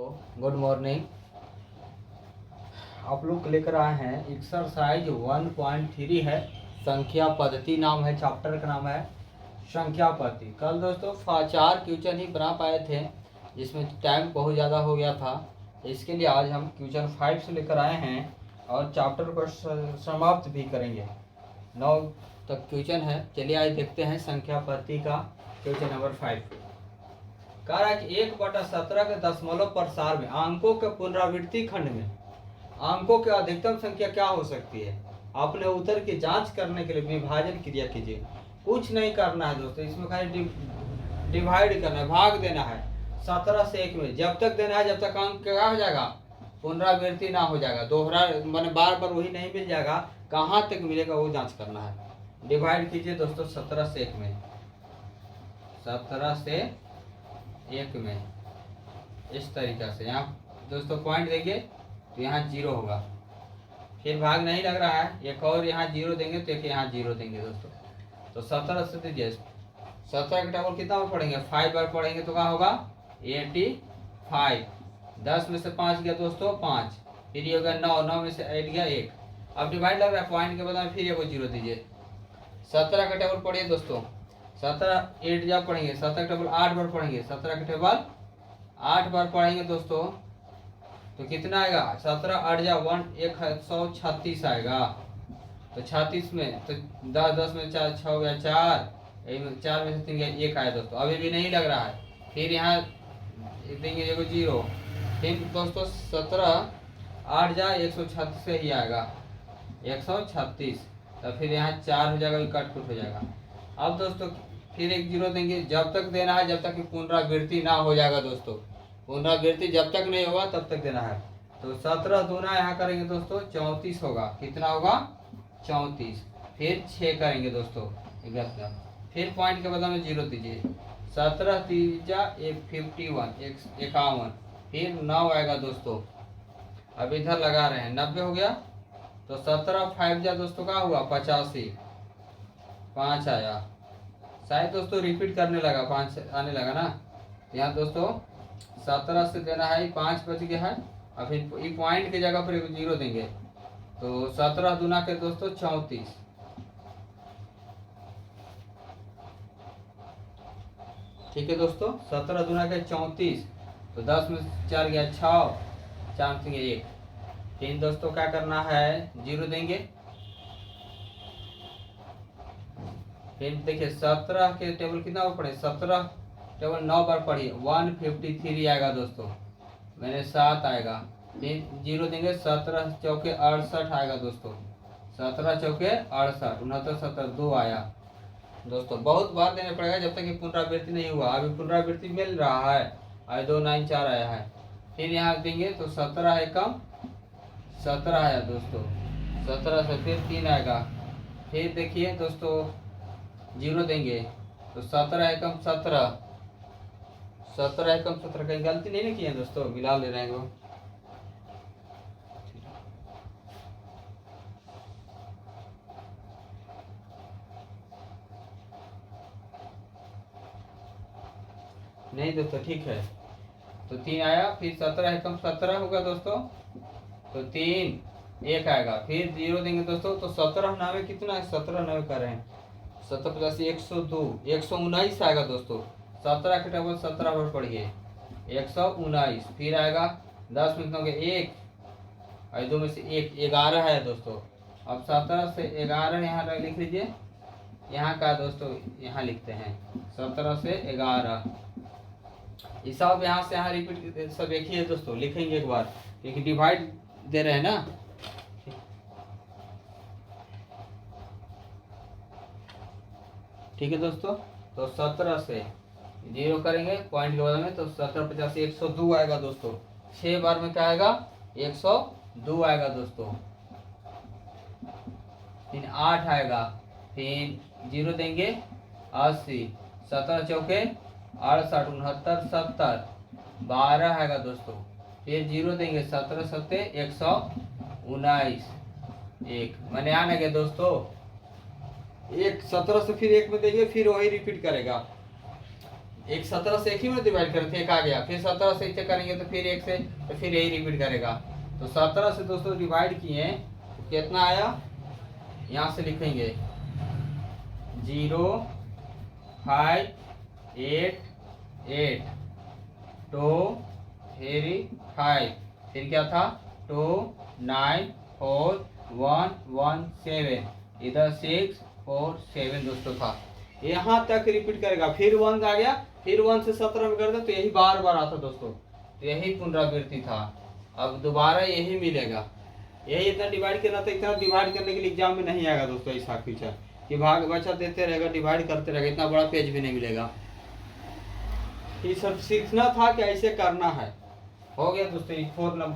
Good morning. आप लोग लेकर आए हैं एक्सरसाइज 1.3 है, संख्या पद्धति नाम है, चैप्टर का नाम है संख्या पद्धति। कल दोस्तों 4 क्वेश्चन ही बना पाए थे, जिसमें टाइम बहुत ज़्यादा हो गया था। इसके लिए आज हम क्वेश्चन 5 से लेकर आए हैं और चैप्टर को समाप्त भी करेंगे। 9 तक क्वेश्चन है। चलिए आज देखते हैं संख्या पद्धति का क्वेश्चन नंबर 5। कह रहा है कि 1/17 के दशमलव प्रसार में अंकों के पुनरावृत्ति खंड में अंकों की अधिकतम संख्या क्या हो सकती है। अपने उत्तर की जांच करने के लिए विभाजन क्रिया कीजिए। कुछ नहीं करना है दोस्तों, इसमें खाली डिवाइड करना है, भाग देना है 17 से 1 में। जब तक देना है जब तक अंक क्या हो जाएगा, पुनरावृत्ति ना हो जाएगा, दोहरा मैंने बार बार वही नहीं मिल जाएगा, कहाँ तक मिलेगा वो जांच करना है। डिवाइड कीजिए दोस्तों 17 से 1 में, 17 से 1 में इस तरीक़ा से। यहाँ दोस्तों पॉइंट देंगे तो यहाँ 0 होगा, फिर भाग नहीं लग रहा है, एक और यहाँ 0 देंगे तो एक यहाँ 0 देंगे दोस्तों। तो 17 से दीजिए 17 का टेबल कितना बार पढ़ेंगे, 5 बार पढ़ेंगे तो क्या होगा 85। 10 में से 5 गया दोस्तों 5, फिर ये होगा 9, 9 में से 8 गया 1। अब डिवाइड लग रहा है पॉइंट के बाद में, फिर ये 0 दीजिए। 17 का टेबल पढ़िए दोस्तों, 17 8 जब पढ़ेंगे, 17 का टेबल 8 बार पढ़ेंगे, 17 का टेबल 8 बार पढ़ेंगे दोस्तों तो कितना आएगा, 17 8 जा 136 आएगा। तो 36 में तो 10 में 4 6 हो गया 4, 4 में से 3 गया 1 आया दोस्तों। अभी भी नहीं लग रहा है, फिर यहाँ देंगे 0। फिर दोस्तों 17 8 जा 136 से ही आएगा 136, तो फिर यहाँ 4 हो जाएगा, कट कुट हो जाएगा। अब दोस्तों फिर एक 0 देंगे, जब तक देना है जब तक कि पुनरावृत्ति ना हो जाएगा दोस्तों। पुनरावृत्ति जब तक नहीं होगा तब तक देना है। तो 17 दूना यहाँ करेंगे दोस्तों 34 होगा, कितना होगा 34। फिर 6 करेंगे दोस्तों 11, फिर पॉइंट के बदले में 0 दीजिए। 17 3 51, फिर 9 आएगा दोस्तों। अब इधर लगा रहे हैं 90 हो गया, तो 17 5 जा दोस्तों क्या हुआ 85, 5 आया। शायद दोस्तों रिपीट करने लगा, 5 आने लगा ना। यहाँ दोस्तों 17 से देना है 5 बच गया है, और फिर ये पॉइंट की जगह पर 0 देंगे। तो 17 दूना के दोस्तों 34, ठीक है दोस्तों। 17 दूना के 34, तो 10 में 4 गया 6, 4 में 1। फिर दोस्तों क्या करना है 0 देंगे। फिर देखिए 17 के टेबल कितना बार पढ़े, 17 टेबल 9 बार पढ़िए, 153 आएगा दोस्तों, मैंने 7 आएगा। फिर 0 देंगे, 17 चौके 68 आएगा दोस्तों, 17 चौके 68, 69 70 2 आया दोस्तों। बहुत बार देना पड़ेगा जब तक कि पुनरावृत्ति नहीं हुआ। अभी पुनरावृत्ति मिल रहा है, अभी 2 9 4 आया है। फिर यहाँ देंगे तो 17 एकम 17 आया दोस्तों, 17 से फिर 3 आएगा। फिर देखिए दोस्तों 0 देंगे तो 17 एकम 17, 17 एकम 17, कहीं गलती नहीं ना किए दोस्तों, मिला ले रहे हैं वो। नहीं दोस्तों ठीक है, तो 3 आया, फिर 17 एकम 17 होगा दोस्तों, तो 3 1 आएगा। फिर 0 देंगे दोस्तों, तो 17 9 कितना है, 17 9 कर रहे हैं, 17 + 102 119 आएगा दोस्तों। 17 के टेबल 17 बार पढ़िए, 119। फिर आएगा 10 में कितना हो गया 1, और 2 में से 1 11 है दोस्तों। अब 17 से 11 यहाँ लिख लीजिए, यहाँ का दोस्तों यहाँ लिखते हैं 17 से 11। ये सब यहाँ से यहाँ रिपीट सब एक ही है दोस्तों, लिखेंगे एक बार, क्योंकि डिवाइड दे रहे हैं ना। ठीक है दोस्तों, तो 17 से 0 करेंगे पॉइंट के बाद में, तो 17 50 102 आएगा दोस्तों। 6 बार में क्या आएगा 102 आएगा दोस्तों। फिर 8 आएगा, फिर 0 देंगे 80, 17 चौके 68 69 70 12 आएगा दोस्तों। फिर 0 देंगे, 17 7 119 1, मैंने आना गया दोस्तों। 1 17 से फिर 1 में देंगे, फिर वही रिपीट करेगा। एक 17 से एक ही में डिवाइड करते थे, एक आ गया, फिर 17 से इसे करेंगे तो फिर एक से, तो फिर यही रिपीट करेगा। तो 17 से दोस्तों डिवाइड किए तो कितना आया, यहाँ से लिखेंगे 0 5 8 8 2 3 5, फिर क्या था 2 9 4 1 1 7, इधर 6 4 7 दोस्तों था। यहाँ तक रिपीट करेगा, फिर 1 आ गया, फिर 1 से 17 में कर दे तो यही बार बार आता दोस्तों, तो यही पुनरावृत्ति था। अब दोबारा यही मिलेगा, यही इतना डिवाइड करना था, इतना डिवाइड करने के लिए एग्जाम में नहीं आएगा दोस्तों ऐसा फ्यूचर कि भाग बच्चा देते रहेगा, डिवाइड करते रहेगा, इतना बड़ा पेज भी नहीं मिलेगा। ये सब सीखना था कि ऐसे करना है। हो गया दोस्तों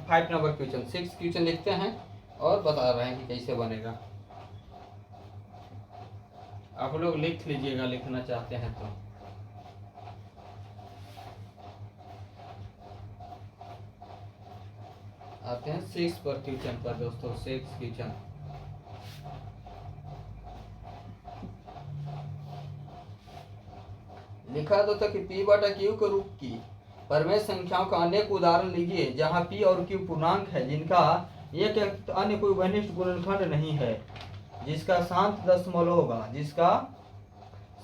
5 नंबर क्वेश्चन। 6 क्वेश्चन लिखते हैं और बता रहे हैं कि कैसे बनेगा। आप लोग लिख लीजिएगा, लिखना चाहते हैं तो। आते हैं 6 पर क्वेश्चन पर दोस्तों। 6 क्वेश्चन लिखा तो था कि P बटा Q के रूप की परमेय संख्याओं का अनेक उदाहरण लीजिए जहां P और Q पूर्णांक है जिनका एक अन्य कोई घनिष्ठ गुणनखंड नहीं है, जिसका शांत दशमलव होगा, जिसका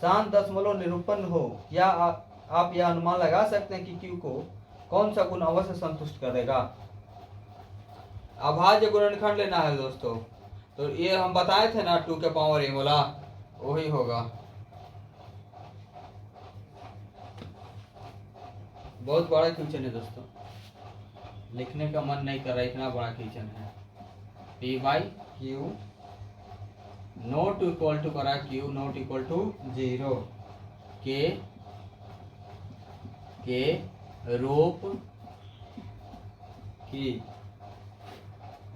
शांत दशमलव निरूपण हो। क्या आप यह अनुमान लगा सकते हैं कि Q को कौन सा गुण अवश्य संतुष्ट करेगा। अभाज्य गुणनखंड लेना है दोस्तों, तो ये हम बताए थे ना 2 के पावर m वाला, वही होगा। बहुत बड़ा क्वेश्चन है दोस्तों, लिखने का मन नहीं कर रहा, इतना बड़ा क्वेश्चन है। P by Q not equal to करा Q नॉट इक्वल टू 0 के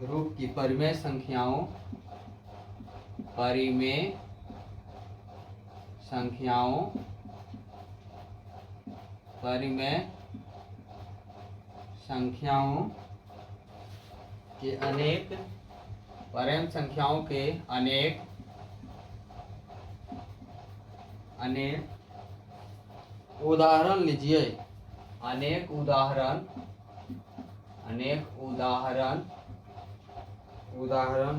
रूप की परिमेय संख्याओं के अनेक परम संख्याओं के अनेक उदाहरण लीजिए। अनेक उदाहरण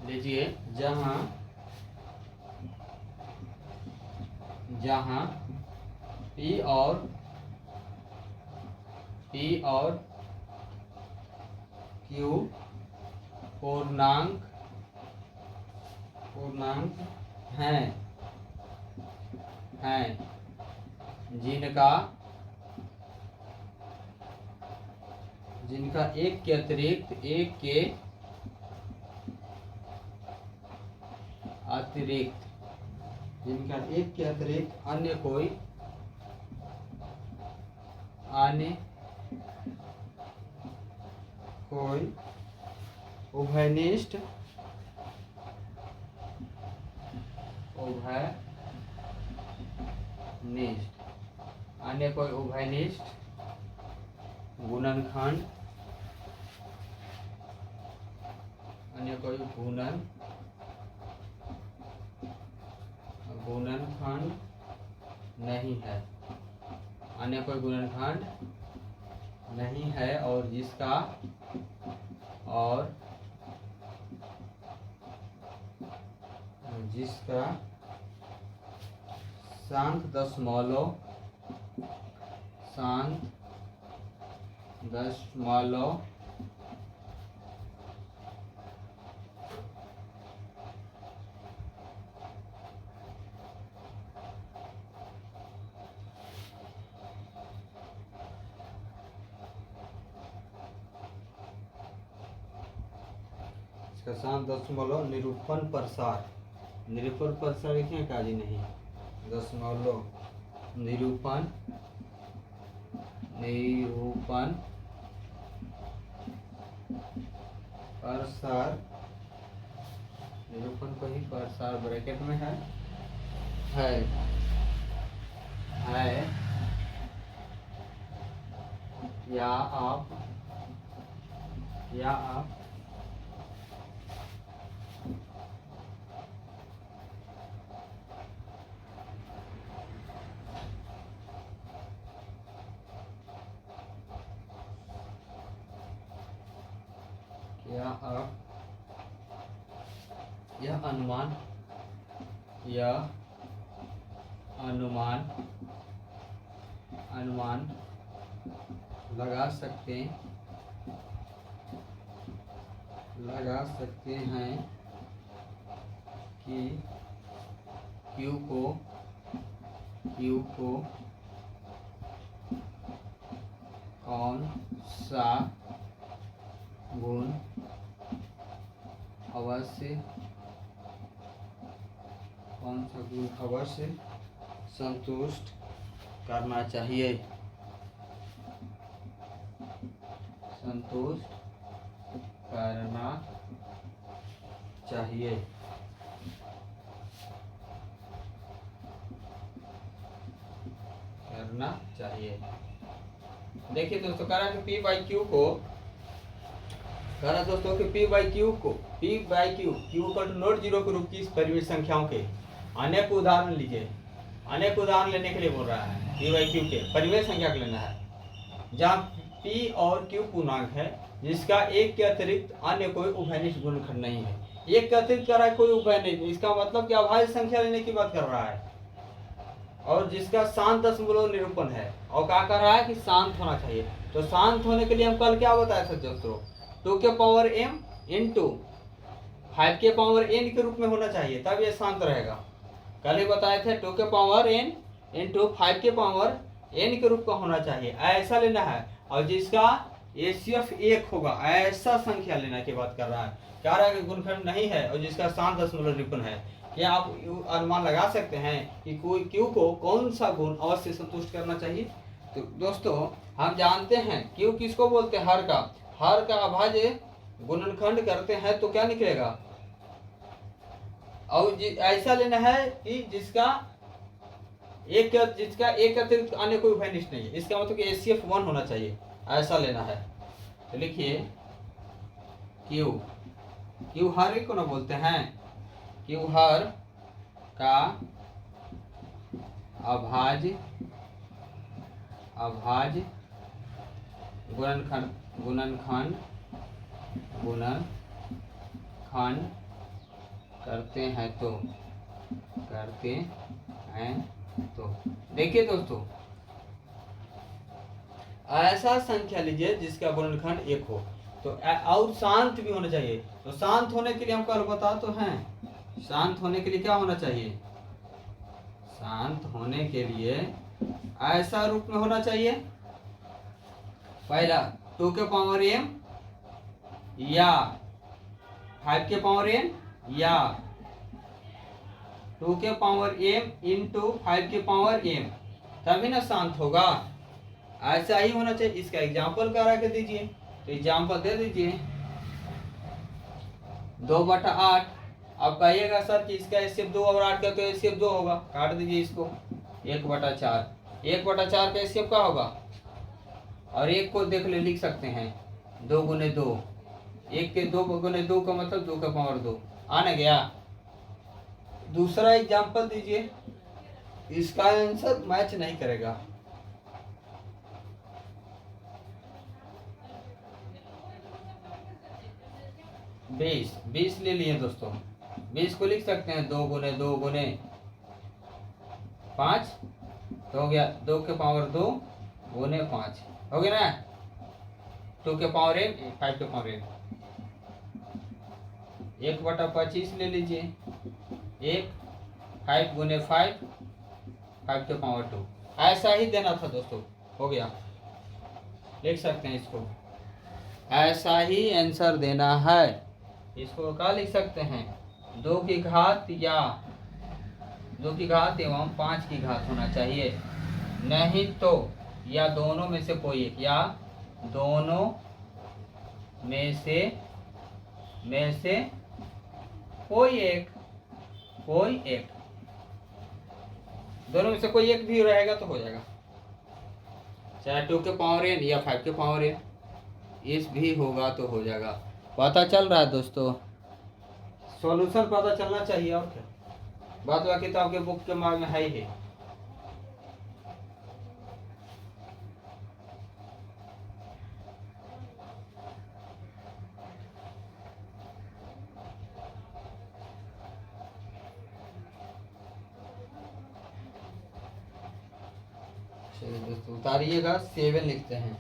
लीजिए जहां P और Q पूर्णांक हैं जिनका एक के अतिरिक्त अन्य कोई उभयनिष्ठ गुणनखंड नहीं है, और जिसका शांत दशमलव निरूपण प्रसार लिखें काजी नहीं, दशमलव निरूपण प्रसार, निरूपण को ही प्रसार ब्रैकेट में है या आप यह अनुमान अनुमान अनुमान लगा सकते हैं कि Q को कौन सा गुण अवश्य संतुष्ट करना चाहिए। देखिए दोस्तों, कह रहा है कि P बाई Q को नोट जीरो के रूप की इस परिमित संख्याओं के अनेक उदाहरण लीजिए। अनेक उदाहरण लेने के लिए बोल रहा है। P बाई Q के परिमेय संख्या को लेना है जहाँ P और Q पूर्णांक है जिसका एक के अतिरिक्त अन्य कोई उभयनिष्ठ गुणनखंड नहीं है। एक के अतिरिक्त कर रहा है कोई उभयनिष्ठ, इसका मतलब कि अभाज्य संख्या लेने की बात कर रहा है और जिसका शांत दशमलव निरूपण है और क्या कर रहा है कि शांत होना चाहिए। तो शांत होने के लिए हम कल क्या बताए थे दोस्तों, 2 के पावर m इंटू 5 के पावर n के रूप में होना चाहिए, तब ये शांत रहेगा। कल ही बताए थे 2 के पावर n इंटू 5 के पावर n के रूप का होना चाहिए, ऐसा लेना है। और जिसका HCF 1 होगा ऐसा संख्या लेना की बात कर रहा है। कह रहा है कि गुणनखंड नहीं है और जिसका शांत दशमलव निरूपण है। क्या आप अनुमान लगा सकते हैं कि कोई Q को कौन सा गुण अवश्य संतुष्ट करना चाहिए? तो दोस्तों हम जानते हैं Q किसको बोलते हैं, हर का अभाज्य गुणनखंड करते हैं तो क्या निकलेगा। और ऐसा लेना है कि जिसका एक अतिरिक्त अन्य कोई उभयनिष्ठ नहीं है, इसका मतलब कि HCF 1 होना चाहिए, ऐसा लेना है। तो लिखिए Q हर एक को ना बोलते हैं, Q हर का अभाज्य गुणनखंड करते हैं तो देखिए दोस्तों, ऐसा संख्या लीजिए जिसका गुणनखंड 1 हो तो और शांत भी होना चाहिए। तो शांत होने के लिए हम कल बता तो हैं, शांत होने के लिए क्या होना चाहिए, शांत होने के लिए ऐसा रूप में होना चाहिए। पहला 2 के पावर m या 5 के पावर n या 2 के पावर m इंटू 5 के पावर m, तभी ना शांत होगा। ऐसा ही होना चाहिए। इसका एग्जाम्पल करा के दीजिए, तो एग्जाम्पल दे दीजिए 2/8। अब कहिएगा सर कि इसका HCF 2 और 8 का तो HCF 2 होगा, काट दीजिए इसको। 1/4 1/4 का HCF का होगा। और एक को देख ले, लिख सकते हैं 2 गुने 2, 1 के 2 गुने 2 का मतलब 2 का पावर 2 आने गया। दूसरा एग्जाम्पल दीजिए, इसका आंसर मैच नहीं करेगा। बीस ले लिए दोस्तों, 20 को लिख सकते हैं 2 गुने 2 गुने 5 तो हो गया 2 के पावर 2 गुने 5 हो गया ना। 2 के पावर n 5 के पावर n 1/25 ले लीजिए, 1 5 गुने 5 5 के पावर 2, ऐसा ही देना था दोस्तों। हो गया, लिख सकते हैं इसको, ऐसा ही आंसर देना है। इसको क्या लिख सकते हैं, 2 की घात या 2 की घात एवं 5 की घात होना चाहिए, नहीं तो या दोनों में से कोई एक, या दोनों में से कोई एक दोनों में से कोई एक भी रहेगा तो हो जाएगा, चाहे 2 के पावर n या 5 के पावर n, इस भी होगा तो हो जाएगा। पता चल रहा है दोस्तों, सॉल्यूशन पता चलना चाहिए और क्या, बात बाकी तो आपके बुक के मार्ग में है ही। चलिए दोस्तों उतारिएगा, 7 लिखते हैं।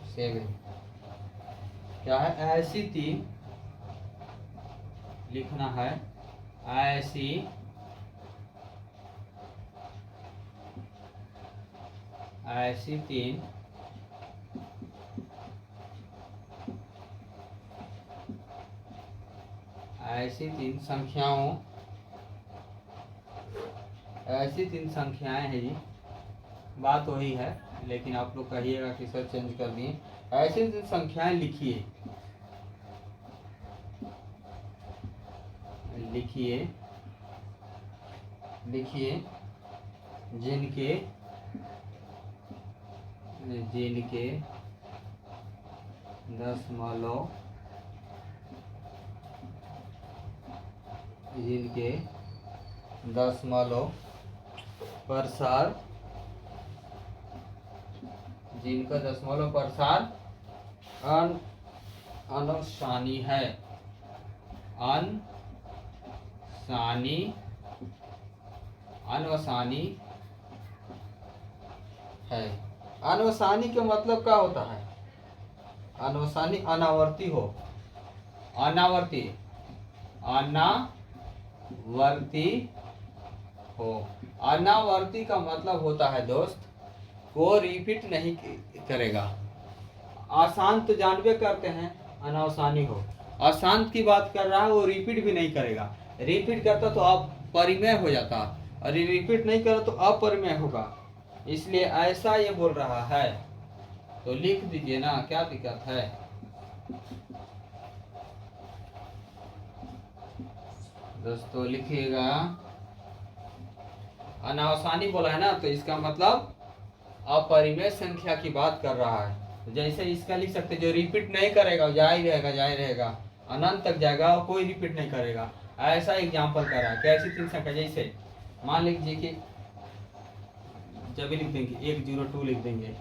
सेवन क्या है? ऐसी 3 लिखना है। ऐसी ऐसी 3 ऐसी 3 संख्याओं ऐसी 3 संख्याएं हैं जी। बात वही है, लेकिन आप लोग कहिएगा कि सर चेंज कर दिए। ऐसी 3 संख्याएं लिखिए। लिखिए लिखिए जिनके जिनके दशमलव जिनके दशमलव प्रसार जिनका दशमलव प्रसार अनसानी है। अनवसानी है। अनवसानी का मतलब क्या होता है? अनवसानी अनावर्ती हो। अनावर्ती हो। अनावर्ती का मतलब होता है दोस्त, वो रिपीट नहीं करेगा। अशांत तो जानबे करते हैं अनावसानी हो। अशांत की बात कर रहा है, वो रिपीट भी नहीं करेगा। रिपीट करता तो अपरिमेय हो जाता, और रिपीट नहीं करा तो अपरिमेय होगा। इसलिए ऐसा ये बोल रहा है, तो लिख दीजिए ना, क्या दिक्कत है? दोस्तों लिखिएगा। अनावसानी बोला है ना, तो इसका मतलब अपरिमेय संख्या की बात कर रहा है। जैसे इसका लिख सकते, जो रिपीट नहीं करेगा जारी रहेगा, अनंत तक जाएगा, और कोई रिपीट नहीं करेगा। ऐसा एग्जाम्पल कर रहा है। कैसी 3 संख्या? जैसे मान लीजिए कि जब भी लिख देंगे 102 लिख देंगे,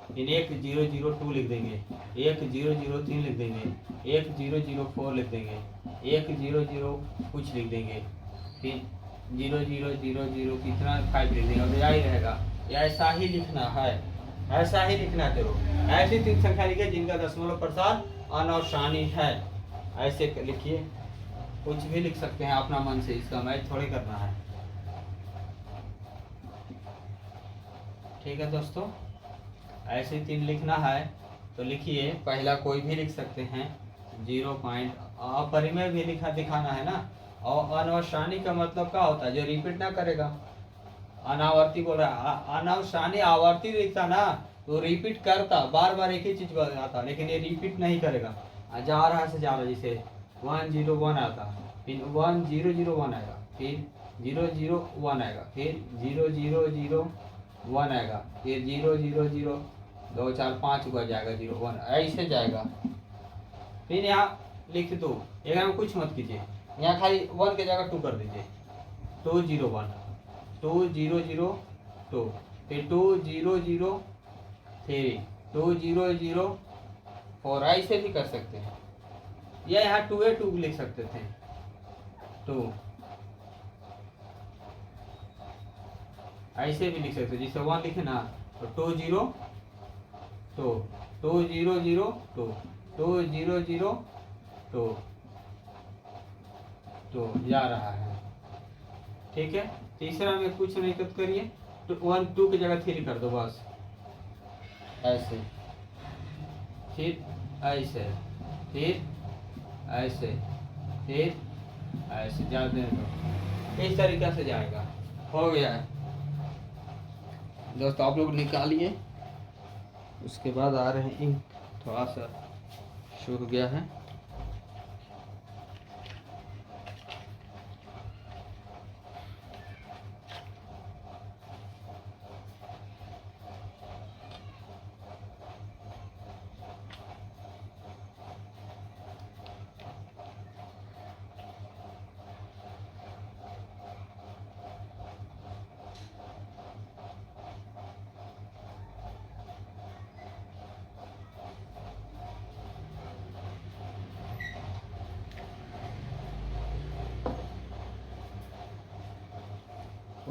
फिर 1002 लिख देंगे, 1003 लिख देंगे, 1004 लिख देंगे, 100 कुछ लिख देंगे, फिर 0000 कितना 5 लिख देंगे, और जारी रहेगा। ऐसा ही लिखना है, ऐसा ही लिखना है। देखो ऐसी 3 संख्या लिखिए जिनका दशमलव प्रसार अनवसानी है। ऐसे लिखिए, कुछ भी लिख सकते हैं अपना मन से, इसका मैच थोड़ी करना है। ठीक है दोस्तों, ऐसे 3 लिखना है तो लिखिए। पहला कोई भी लिख सकते हैं, 0 पॉइंट। अपरिमेय भी लिखा दिखाना है ना। और अनवसानी का मतलब क्या होता है? जो रिपीट ना करेगा। अनावर्ती बोल रहा है। अनवसानी आवर्ती लिखता ना, तो रिपीट करता, बार बार एक ही चीज बताता, लेकिन ये रिपीट नहीं करेगा। जा रहा से जा रहा, जैसे 101 आता, फिर 1001 आएगा, फिर 001 आएगा, फिर 0001 आएगा, फिर 000 2 4 5 बार जाएगा 01, ऐसे जाएगा। फिर यहाँ लिख दो, यहाँ में कुछ मत कीजिए, यहाँ खाली 1 की जगह 2 कर दीजिए। 201 2002, फिर 2003 2004, ऐसे भी कर सकते हैं। या यहाँ 2 लिख सकते थे। 2 ऐसे भी लिख सकते, जैसे 1 लिखे ना, तो 20 2 2002 2002 तो जा रहा है। ठीक है, तीसरा में कुछ नहीं कट करिए, तो 1 2 की जगह 3 कर दो बस। ऐसे, फिर ऐसे, फिर ऐसे, फिर ऐसे जा दें, तो इस तरीके से जाएगा। हो गया है दोस्तों, आप लोग निकालिए। उसके बाद आ रहे हैं इंक, थोड़ा सा सूख गया है।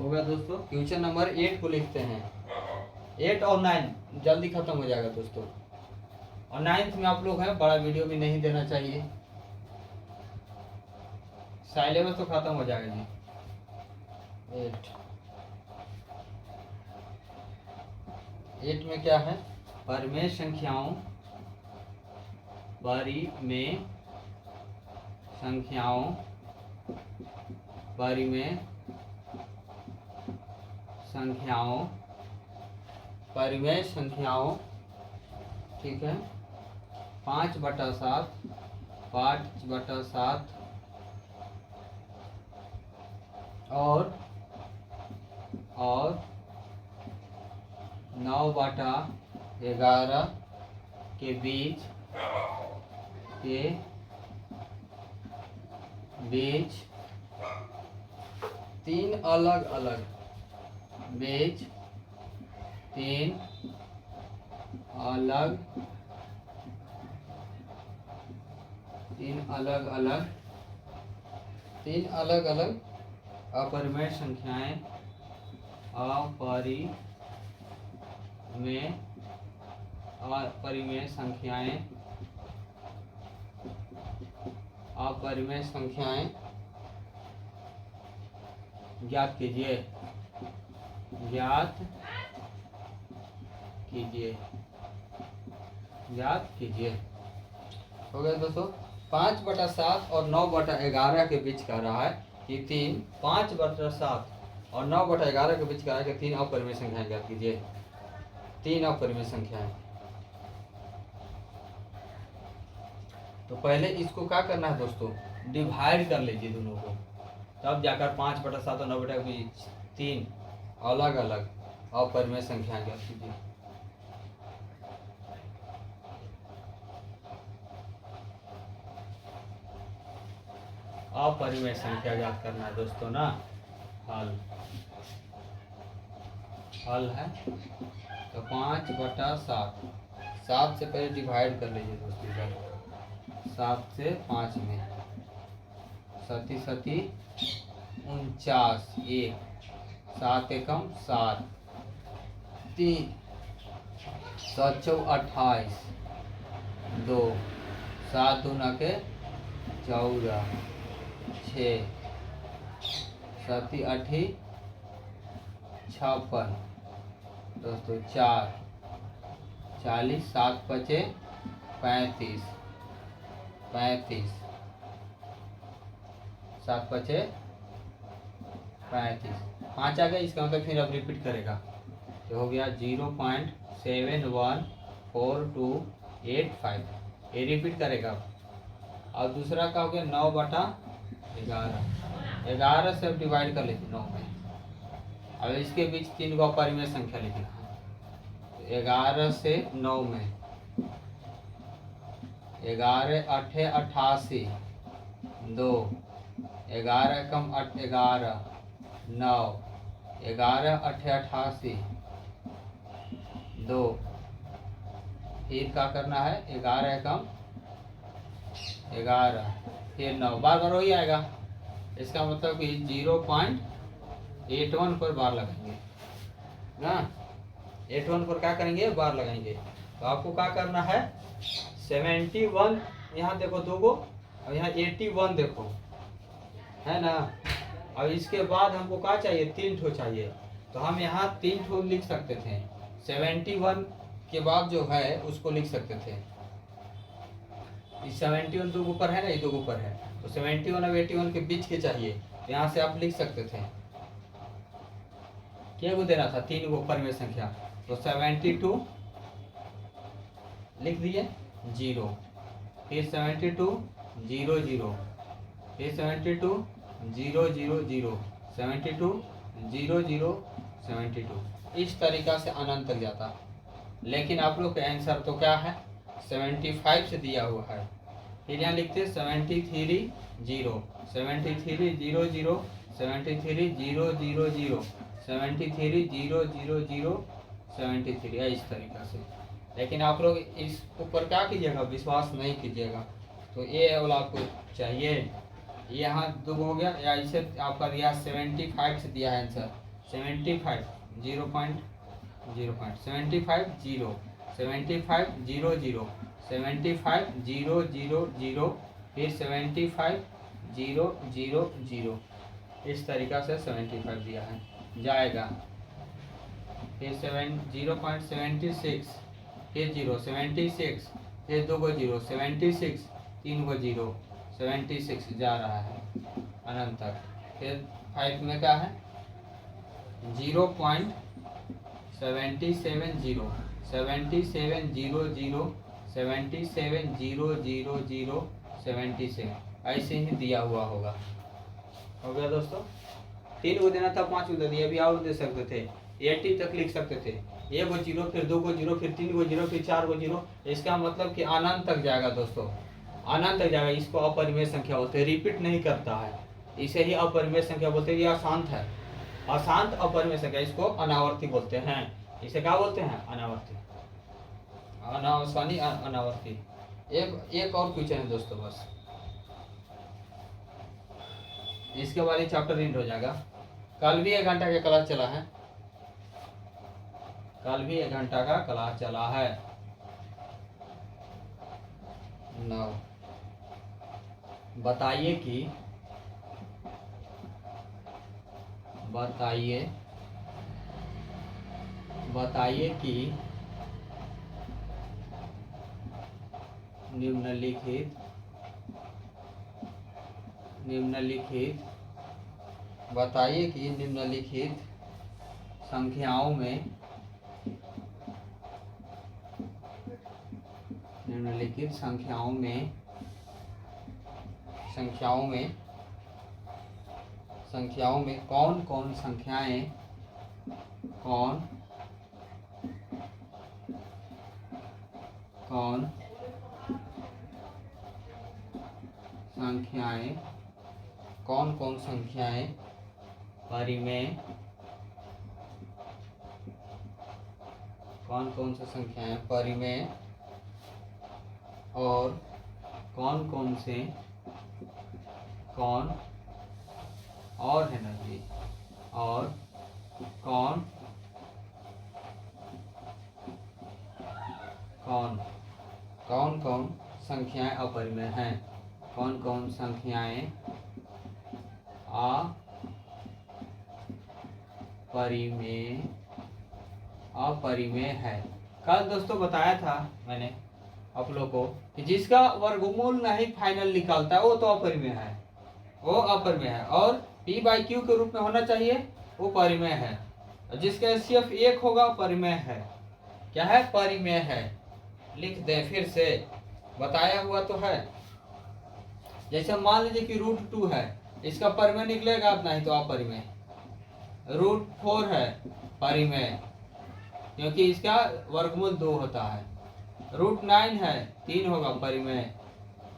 हो गया दोस्तों। क्वेश्चन नंबर 8 को लिखते हैं। 8 और 9 जल्दी खत्म हो जाएगा दोस्तों। और 9th में आप लोग हैं, बड़ा वीडियो भी नहीं देना चाहिए, सिलेबस तो खत्म हो जाएगा जी। 8 में क्या है? परिमेय संख्याओं, परिमेय संख्याओं, परिमेय संख्याओं, परिमेय संख्याओं, ठीक है। 5/7, 5/7 और 9/11 के बीच तीन अलग अलग अपरिमेय संख्याएं, अपरिमेय संख्याएं ज्ञात कीजिए। हो गया दोस्तों। 5/7 और 9/11 के बीच कह रहा है कि 5/7 और 9/11 के बीच कह रहा है कि 3 अपरिमेय संख्याएं ज्ञात कीजिए। 3 अपरिमेय संख्याएं। तो पहले इसको क्या करना है दोस्तों? डिवाइड कर लीजिए दोनों को, तब जाकर 5/7 और 9/11 के बीच 3 अलग अलग अपरिमेय संख्याएं ज्ञात कीजिए। अपरिमेय संख्या ज्ञात करना है दोस्तों ना। हल है तो 5/7, 7 से पहले डिवाइड कर लीजिए दोस्तों। इधर 7 से 5 में 7 सती 49, 1 7 एकम 7, 3 7 चौ 28, 2 7 दूना के 14, 6 7 8 56 दोस्तों, 4 40, 7 5 35, 7 5 35, 5 आ गया। इसका मतलब फिर अब रिपीट करेगा तो हो गया 0.71428 ये रिपीट करेगा। और दूसरा का हो गया 9/11, 11 से अब डिवाइड कर लीजिए 9 में। अब इसके बीच 3 को अपरिमेय संख्या लिखना है। 11 से 9 में 11 8 88, 2 11 कम 11, 9 11 8 88, 2 फिर क्या करना है? 11 कम 11 फिर 9, बार बार वही आएगा। इसका मतलब कि 0.81 पर बार लगाएंगे ना। 81 पर क्या करेंगे? बार लगाएंगे। तो आपको क्या करना है? 71 यहाँ देखो 2 गो, और यहाँ 81 देखो, है ना। अब इसके बाद हमको क्या चाहिए? 3 ठो चाहिए। तो हम यहाँ 3 ठो लिख सकते थे। 71 के बाद जो है उसको लिख सकते थे। 71 2 ऊपर है ना, ये 2 ऊपर है, तो 71 और 81 के बीच के चाहिए। यहाँ से आप लिख सकते थे। क्या को देना था? 3 को परिमेय संख्या, तो 72 लिख दिए 0, फिर 72 0 0, फिर 72 0 0 0, 72 0 0 72। इस तरीका से अनंत तक जाता। लेकिन आप लोग का आंसर तो क्या है? 75 से दिया हुआ है। फिर यहाँ लिखते 73 0, 73 0 0, 73 0 0 0, 73 0 0 0, 73 है इस तरीका से। लेकिन आप लोग इस ऊपर क्या कीजिएगा? विश्वास नहीं कीजिएगा। तो ये वाला आपको चाहिए। यहाँ 2 हो गया, या इसे आपका दिया 75 से दिया है आंसर, 75 0.0 75 0 75 0 0 75 0 0 0 फिर 75 0 0 0 इस तरीक़ा से 75 दिया है जाएगा। फिर 0.76 फिर 0 76 फिर 2 को 0 76 3 को 0 76 जा रहा है अनंत तक। फिर 5 में क्या है 0.77 0 77 0 0 77 0 0 0 77 ऐसे ही दिया हुआ होगा। हो गया दोस्तों। 3 को देना था 5 को दे दिया, अभी और दे सकते थे 80 तक लिख सकते थे। 1 को 0 फिर 2 को 0 फिर 3 को 0 फिर 4 को 0। इसका मतलब कि अनंत तक जाएगा दोस्तों, अनंत तक जाएगा। इसको अपरिमेय संख्या बोलते हैं, रिपीट नहीं करता है, इसे ही अपरिमेय संख्या बोलते हैं। ये अशांत है, अशांत अपरिमेय संख्या, इसको अनावर्ती बोलते हैं। इसे क्या बोलते हैं अनावर्ती, अनावसानी अनावर्ती। एक और क्वेश्चन है दोस्तों, बस इसके बाद ही चैप्टर एंड हो जाएगा। कल भी 1 घंटा का क्लास चला है, कल भी 1 घंटा का क्लास चला है। 9 बताइए कि निम्नलिखित बताइए कि निम्नलिखित संख्याओं में कौन कौन संख्याएं परिमेय, कौन कौन सी संख्याएं परिमेय और कौन और है ना जी, और कौन संख्याएं अपरिमेय हैं, कौन संख्याएं अपरिमेय है। कल दोस्तों बताया था मैंने आप लोगों को कि जिसका वर्गमूल नहीं फाइनल निकालता है वो तो अपरिमेय है, वो अपरिमेय है। और p/q के रूप में होना चाहिए, वो परिमेय है। जिसका HCF 1 होगा परिमेय है। क्या है? परिमेय है। लिख दें फिर से, बताया हुआ तो है। जैसे मान लीजिए कि √2 है, इसका परिमेय निकलेगा नहीं तो अपरिमेय। √4 है परिमेय, क्योंकि इसका वर्गमूल 2 होता है। √9 है 3 होगा परिमेय।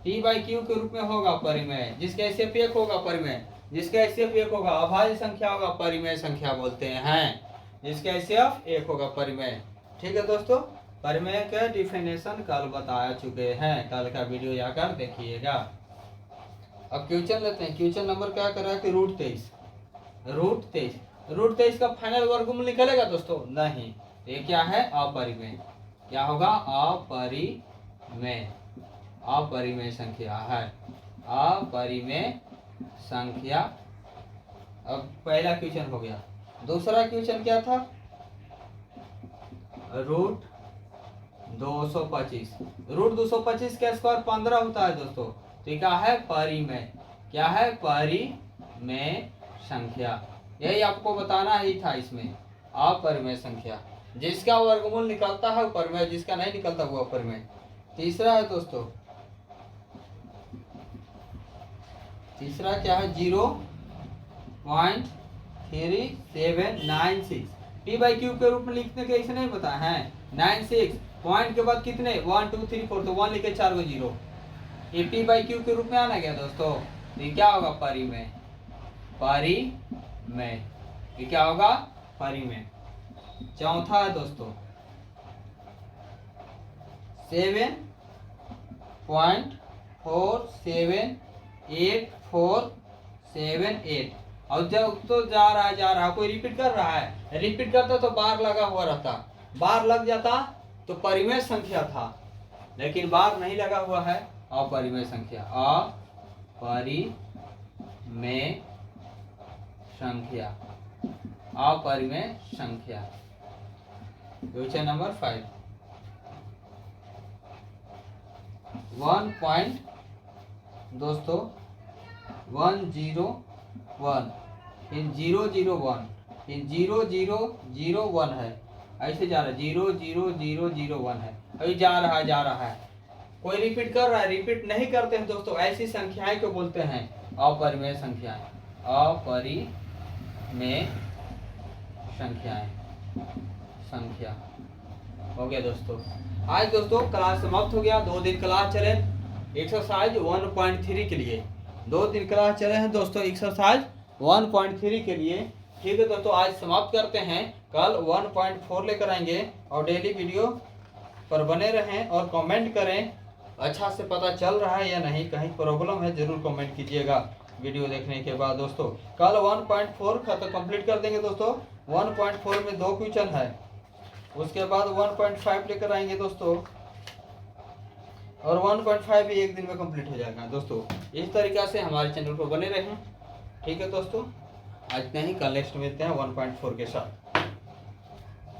p/q के रूप में होगा परिमेय। जिसका HCF 1 होगा परिमेय, जिसका HCF 1 होगा अभाज्य संख्या होगा परिमेय संख्या बोलते हैं। जिसका HCF 1 होगा परिमेय। ठीक है दोस्तों, परिमेय का डिफिनेशन कल बताया चुके हैं, कल का वीडियो जाकर देखिएगा। अब क्वेश्चन लेते हैं। क्वेश्चन नंबर क्या कर रहा है कि √23 का फाइनल वर्गमूल निकलेगा दोस्तों? नहीं। ये क्या है? अपरिमेय। क्या होगा? अपरिमेय संख्या है, अपरिमेय संख्या। अब पहला क्वेश्चन हो गया। दूसरा क्वेश्चन क्या था? √225 का स्क्वायर 15 होता है दोस्तों। तो क्या है? परिमेय। क्या है? परिमेय संख्या। यही आपको बताना ही था इसमें, अपरिमेय संख्या। जिसका वर्गमूल निकलता है वो परिमेय, जिसका नहीं निकलता वो अपरिमेय। तीसरा है दोस्तों, तीसरा क्या है? 0.3796 p/q के रूप में लिखने के इसे नहीं पता है। 96 पॉइंट के बाद कितने? 1 2 3 4, तो 1 लिखे 4 को 0। ये p/q के रूप में आना गया दोस्तों। ये क्या होगा? परिमेय। ये क्या होगा? परिमेय। चौथा है दोस्तों 7.47848 और जब तो जा रहा है, कोई रिपीट कर रहा है, रिपीट करता तो बार लगा हुआ रहता, बार लग जाता तो परिमेय संख्या था, लेकिन बार नहीं लगा हुआ है, अपरिमेय संख्या, अपरिमेय संख्या, अपरिमेय संख्या। क्वेश्चन नंबर 5, 1 पॉइंट दोस्तों 101, फिर 001, फिर 0001 है, ऐसे जा रहा है, 00001 है, अभी जा रहा है, कोई रिपीट कर रहा है, रिपीट नहीं करते हैं दोस्तों, ऐसी संख्याएं को बोलते हैं अपरिमेय संख्याएं, अपरिमेय संख्याएं, संख्या। हो गया दोस्तों। आज दोस्तों क्लास समाप्त हो गया, 2 दिन क्लास चले एक्सरसाइज 1.3 के लिए, 2 दिन क्लास चले हैं दोस्तों एक्सरसाइज 1.3 के लिए। ठीक है दोस्तों, आज समाप्त करते हैं, कल 1.4 लेकर आएंगे, और डेली वीडियो पर बने रहें और कमेंट करें अच्छा से पता चल रहा है या नहीं, कहीं प्रॉब्लम है जरूर कमेंट कीजिएगा वीडियो देखने के बाद। दोस्तों कल 1.4 खत्म कंप्लीट कर देंगे दोस्तों, 1.4 में 2 क्वेश्चन है, उसके बाद 1.5 लेकर आएंगे दोस्तों, और 1.5 भी एक दिन में कंप्लीट हो जाएगा दोस्तों। इस तरीक़ा से हमारे चैनल पर बने रहें। ठीक है दोस्तों, आज नहीं, कल नेक्स्ट मिलते हैं 1.4 के साथ।